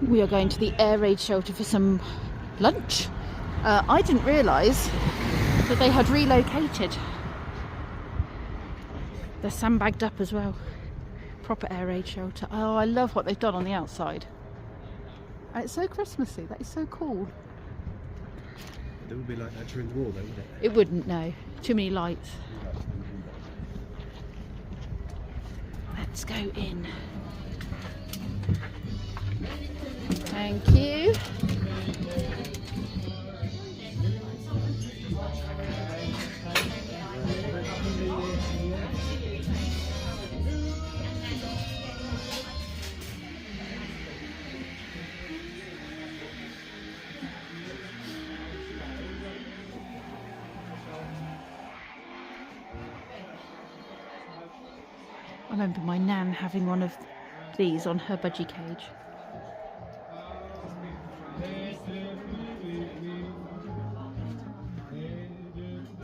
We are going to the air raid shelter for some lunch. I didn't realise that they had relocated. They're sandbagged up as well. Proper air raid shelter. Oh, I love what they've done on the outside. It's so Christmassy. That is so cool. It would be like that during the war, though, wouldn't it? It wouldn't, no. Too many lights. Let's go in. Thank you. I remember my nan having one of these on her budgie cage.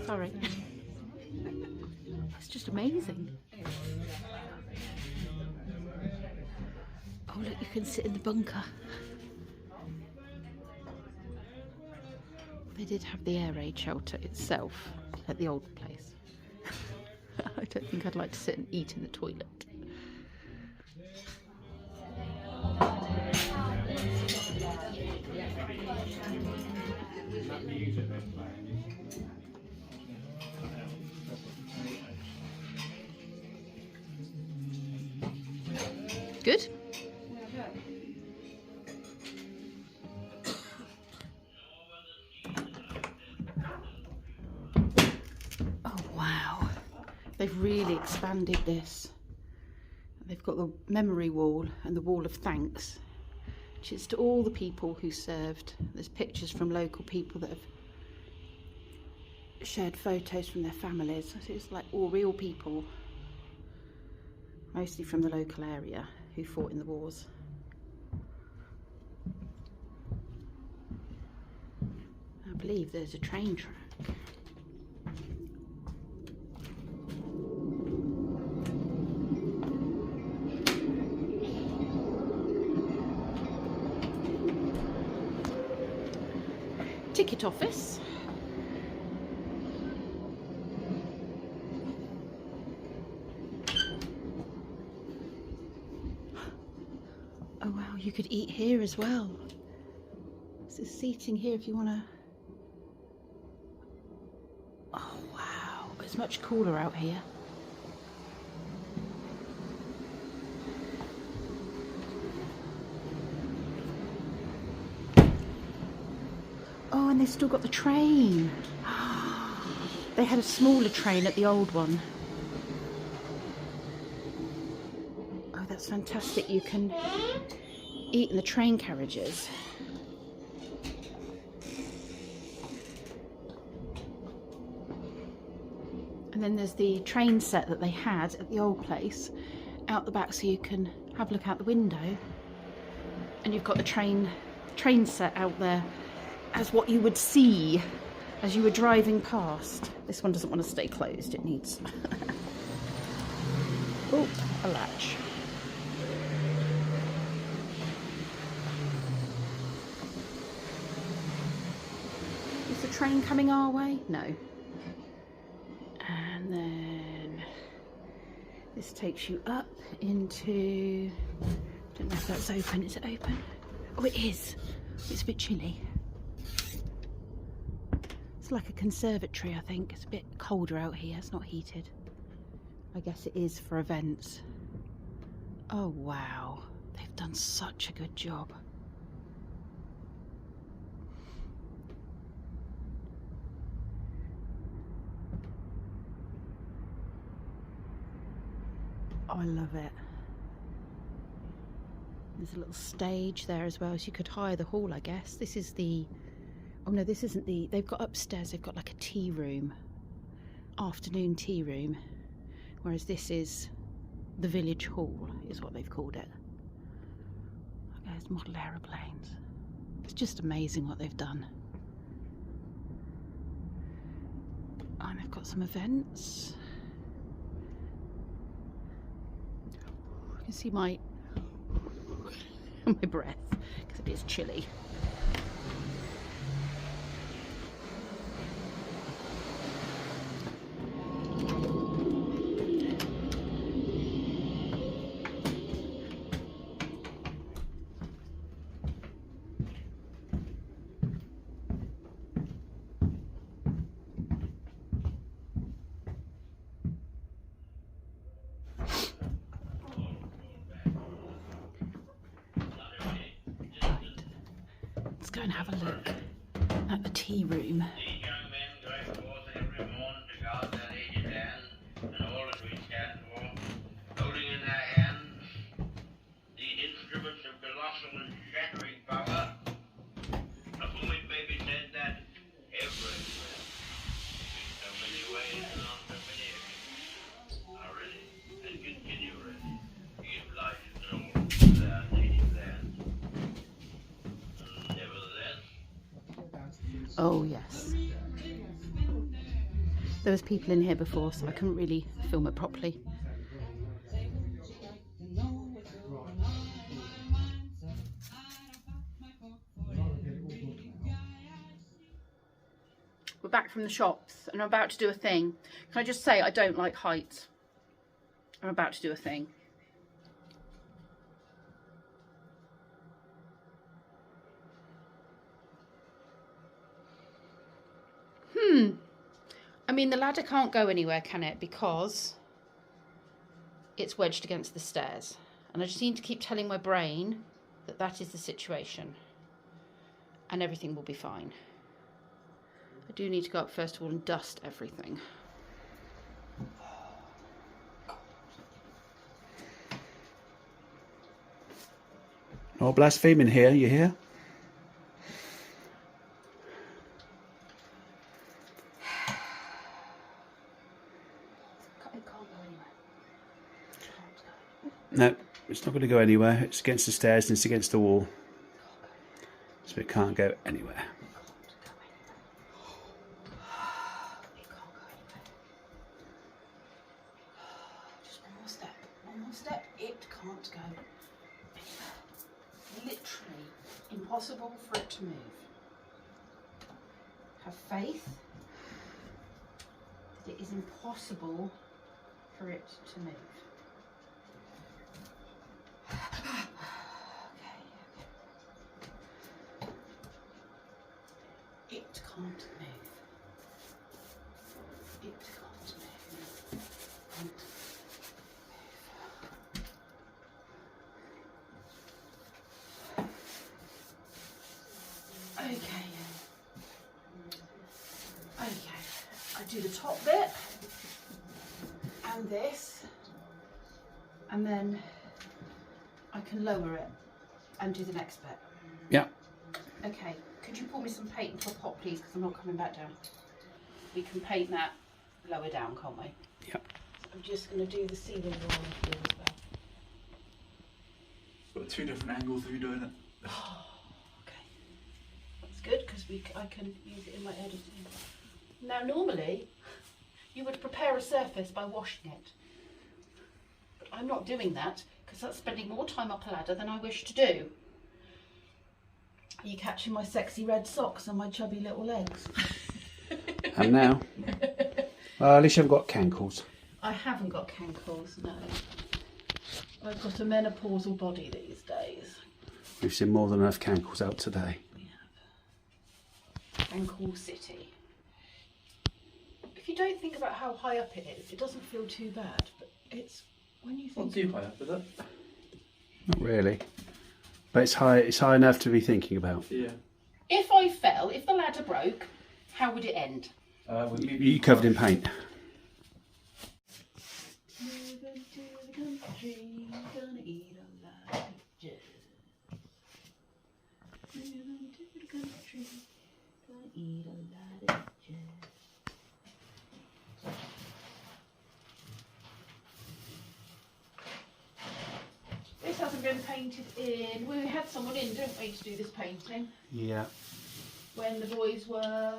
Sorry. It's just amazing. Oh look, you can sit in the bunker. They did have the air raid shelter itself at the old place. I don't think I'd like to sit and eat in the toilet. Good. Oh wow, they've really expanded this. They've got the memory wall and the wall of thanks, which is to all the people who served. There's pictures from local people that have shared photos from their families. So it's like all real people, mostly from the local area, who fought in the wars. I believe there's a train track. Ticket office. Oh wow, you could eat here as well. There's seating here if you want to. Oh wow, it's much cooler out here. Oh, and they've still got the train. They had a smaller train at the old one. Oh, that's fantastic. You can eat in the train carriages. And then there's the train set that they had at the old place out the back, so you can have a look out the window. And you've got the train set out there as what you would see as you were driving past. This one doesn't want to stay closed, it needs oh, a latch. Is the train coming our way? No. And then this takes you up into, I don't know if that's open. Is it open? Oh, it is. It's a bit chilly. It's like a conservatory, I think. It's a bit colder out here. It's not heated. I guess it is for events. Oh wow, they've done such a good job. Oh, I love it. There's a little stage there as well, so you could hire the hall, I guess. This is the, oh no, this isn't the, they've got upstairs, they've got like a tea room, afternoon tea room, whereas this is the village hall, is what they've called it. Okay, there's model aeroplanes. It's just amazing what they've done. And they've got some events. You can see my on my breath because it is chilly. Let's go and have a look at the tea room. These young men going forth every morn to guard their aged land and all that we stand for, holding in their hands these instruments of colossal and shattering power, of whom it may be said that everywhere, in so many ways and on so many occasions, are ready and continue ready to give life and all to their native land. Nevertheless, Oh yes. There was people in here before, so I couldn't really film it properly. We're back from the shops and I'm about to do a thing. Can I just say I don't like heights? I'm about to do a thing. I mean, the ladder can't go anywhere, can it? Because it's wedged against the stairs. And I just need to keep telling my brain that that is the situation. And everything will be fine. I do need to go up first of all and dust everything. No blaspheming here, you hear? It can't go anywhere. No, it's not going to go anywhere. It's against the stairs and it's against the wall. So it can't go anywhere. It can't go anywhere. Just one more step. One more step. It can't go anywhere. Literally impossible for it to move. Have faith that it is impossible for it to move. It can't move. It can't move. Can't move. Okay. Okay. I do the top bit and this, and then I can lower it and do the next bit. Yeah. Okay. Could you pour me some paint into a pot, please? Because I'm not coming back down. We can paint that lower down, can't we? Yep. So I'm just going to do the ceiling wall here as well. Got two different angles of you doing it. Okay. That's good because I can use it in my editing. Now, normally, you would prepare a surface by washing it. But I'm not doing that because that's spending more time up a ladder than I wish to do. Are you catching my sexy red socks and my chubby little legs? And now? Well, at least you haven't got cankles. I haven't got cankles, no. I've got a menopausal body these days. We've seen more than enough cankles out today. We have. Cankle City. If you don't think about how high up it is, it doesn't feel too bad, but it's when you think... Not too high up, is it? Not really. But it's high enough to be thinking about. Yeah. If I fell, if the ladder broke, how would it end? You covered in paint. Moving to the country, gonna eat a lot of jazz. Moving to the country, gonna eat a lot of jazz. This hasn't been painted in. We had someone in, didn't we, to do this painting Yeah. when the boys were...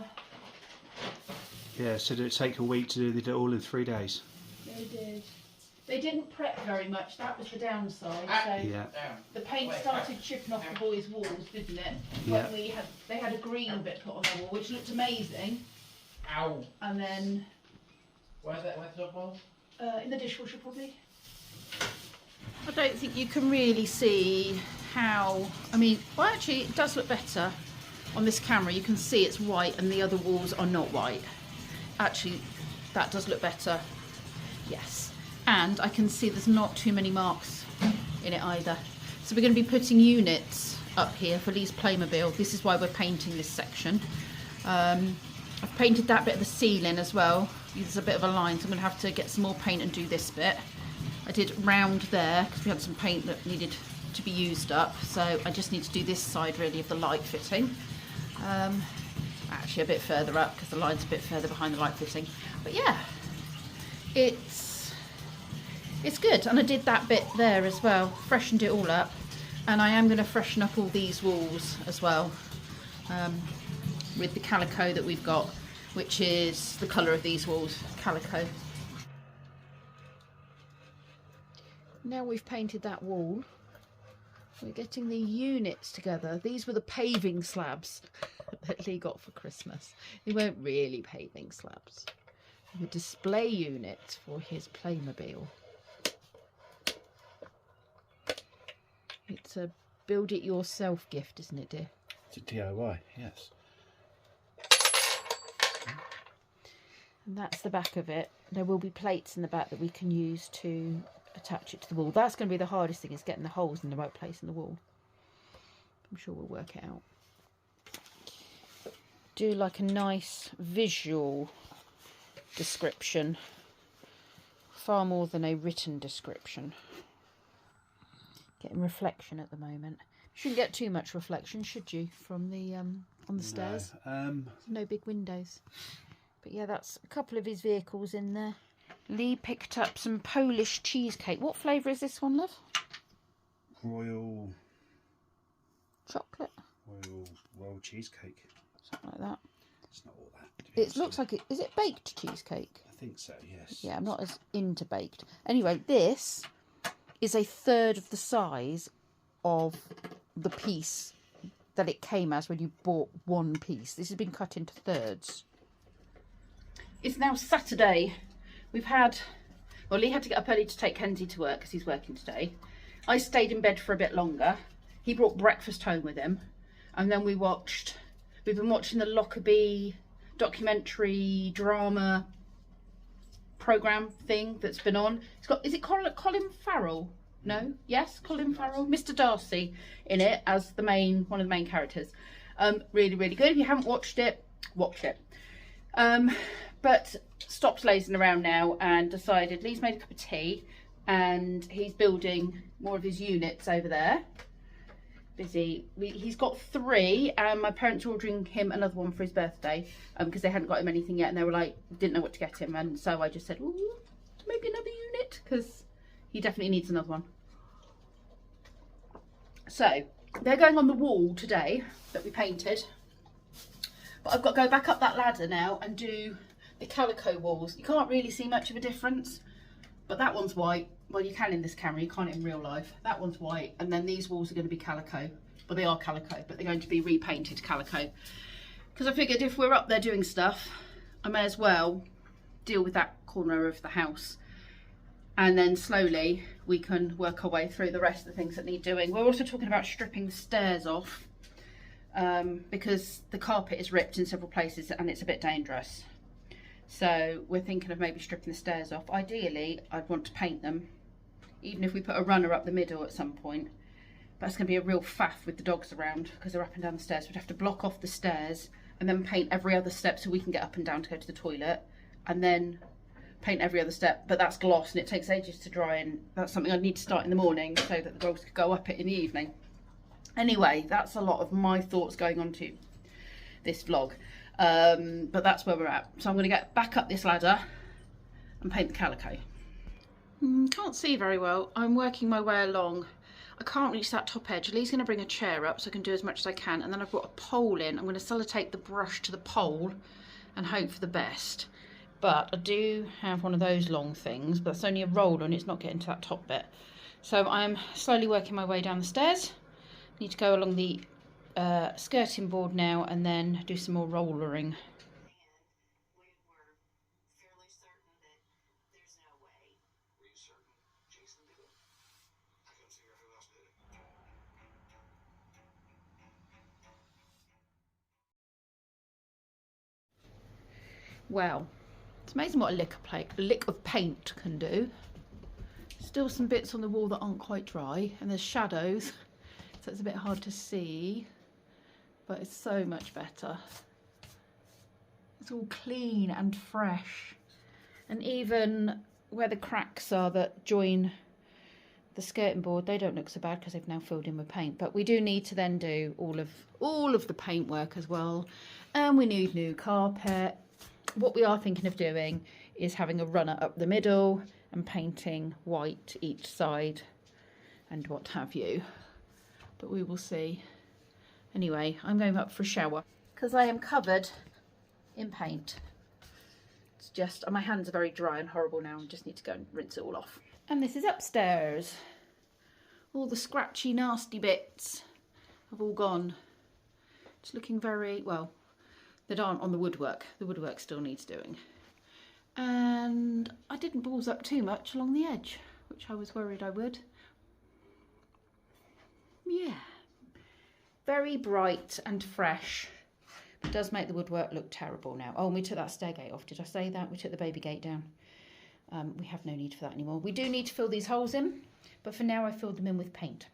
Yeah, so did it take a week to do it all in 3 days? They did. They didn't prep very much, that was the downside. So Yeah. the paint started chipping off the boys' walls, didn't it? Yeah. When they had a green bit put on the wall, which looked amazing. Ow. And then Where's the ball? in the dishwasher probably. I don't think you can really see how, I mean, well actually it does look better on this camera. You can see it's white and the other walls are not white. Actually, that does look better, yes. And I can see there's not too many marks in it either. So we're going to be putting units up here for Lee's Playmobil. This is why we're painting this section. I've painted that bit of the ceiling as well. There's a bit of a line, so I'm going to have to get some more paint and do this bit. I did round there because we had some paint that needed to be used up. So I just need to do this side really of the light fitting. Actually a bit further up because the line's a bit further behind the light fitting. But yeah, it's good. And I did that bit there as well, freshened it all up. And I am going to freshen up all these walls as well with the calico that we've got, which is the colour of these walls, calico. Now we've painted that wall, we're getting the units together. These were the paving slabs that Lee got for Christmas. They weren't really paving slabs. They were display units for his Playmobil. It's a build-it-yourself gift, isn't it, dear? It's a DIY, yes. And that's the back of it. There will be plates in the back that we can use to attach it to the wall. That's going to be the hardest thing, is getting the holes in the right place in the wall. I'm sure we'll work it out. Do like a nice visual description, far more than a written description. Getting reflection at the moment. Shouldn't get too much reflection, should you, from the on the stairs? No big windows. But yeah, that's a couple of his vehicles in there. Lee picked up some Polish cheesecake. What flavour is this one, love? Royal Chocolate? Royal cheesecake. Something like that. It's not all that. It looks like it. Is it baked cheesecake? I think so, yes. Yeah, I'm not as into baked. Anyway, this is a third of the size of the piece that it came as when you bought one piece. This has been cut into thirds. It's now Saturday. We've had, well, Lee had to get up early to take Kenzie to work because he's working today. I stayed in bed for a bit longer. He brought breakfast home with him. And then we've been watching the Lockerbie documentary drama programme thing that's been on. It's got, is it Colin Farrell? No? Yes, Colin Farrell. Mr. Darcy in it as the main, one of the main characters. Really, really good. If you haven't watched it, watch it. But stopped lazing around now and decided, Lee's made a cup of tea and he's building more of his units over there. Busy. He's got 3 and my parents were ordering him another one for his birthday because they hadn't got him anything yet and they were like, didn't know what to get him, and so I just said, ooh, maybe another unit because he definitely needs another one. So they're going on the wall today that we painted, but I've got to go back up that ladder now and do the calico walls. You can't really see much of a difference, but that one's white. Well, you can in this camera, you can't in real life. That one's white, and then these walls are going to be calico. Well, they are calico, but they're going to be repainted calico. Because I figured if we're up there doing stuff, I may as well deal with that corner of the house. And then slowly we can work our way through the rest of the things that need doing. We're also talking about stripping the stairs off because the carpet is ripped in several places and it's a bit dangerous. So we're thinking of maybe stripping the stairs off. Ideally, I'd want to paint them, even if we put a runner up the middle at some point. But it's going to be a real faff with the dogs around because they're up and down the stairs. We'd have to block off the stairs and then paint every other step so we can get up and down to go to the toilet, and then paint every other step. But that's gloss and it takes ages to dry, and that's something I'd need to start in the morning so that the dogs could go up it in the evening. Anyway, that's a lot of my thoughts going on to this vlog. But that's where we're at. So I'm going to get back up this ladder and paint the calico. Can't see very well. I'm working my way along. I can't reach that top edge. Lee's going to bring a chair up so I can do as much as I can, and then I've got a pole in. I'm going to sellotape the brush to the pole and hope for the best. But I do have one of those long things, but it's only a roller and it's not getting to that top bit. So I'm slowly working my way down the stairs. Need to go along the skirting board now and then do some more rollering. Well, it's amazing what a lick of paint can do. Still some bits on the wall that aren't quite dry, and there's shadows, so it's a bit hard to see, but it's so much better. It's all clean and fresh, and even where the cracks are that join the skirting board, they don't look so bad because they've now filled in with paint. But we do need to then do all of the paint work as well, and we need new carpet. What we are thinking of doing is having a runner up the middle and painting white each side and what have you, but we will see. Anyway, I'm going up for a shower because I am covered in paint. It's just, my hands are very dry and horrible now. I just need to go and rinse it all off. And this is upstairs. All the scratchy nasty bits have all gone. It's looking very, well, that aren't on the woodwork. The woodwork still needs doing. And I didn't balls up too much along the edge, which I was worried I would. Yeah, very bright and fresh. It does make the woodwork look terrible now. Oh, and we took that stair gate off. Did I say that? We took the baby gate down. We have no need for that anymore. We do need to fill these holes in, but for now I filled them in with paint.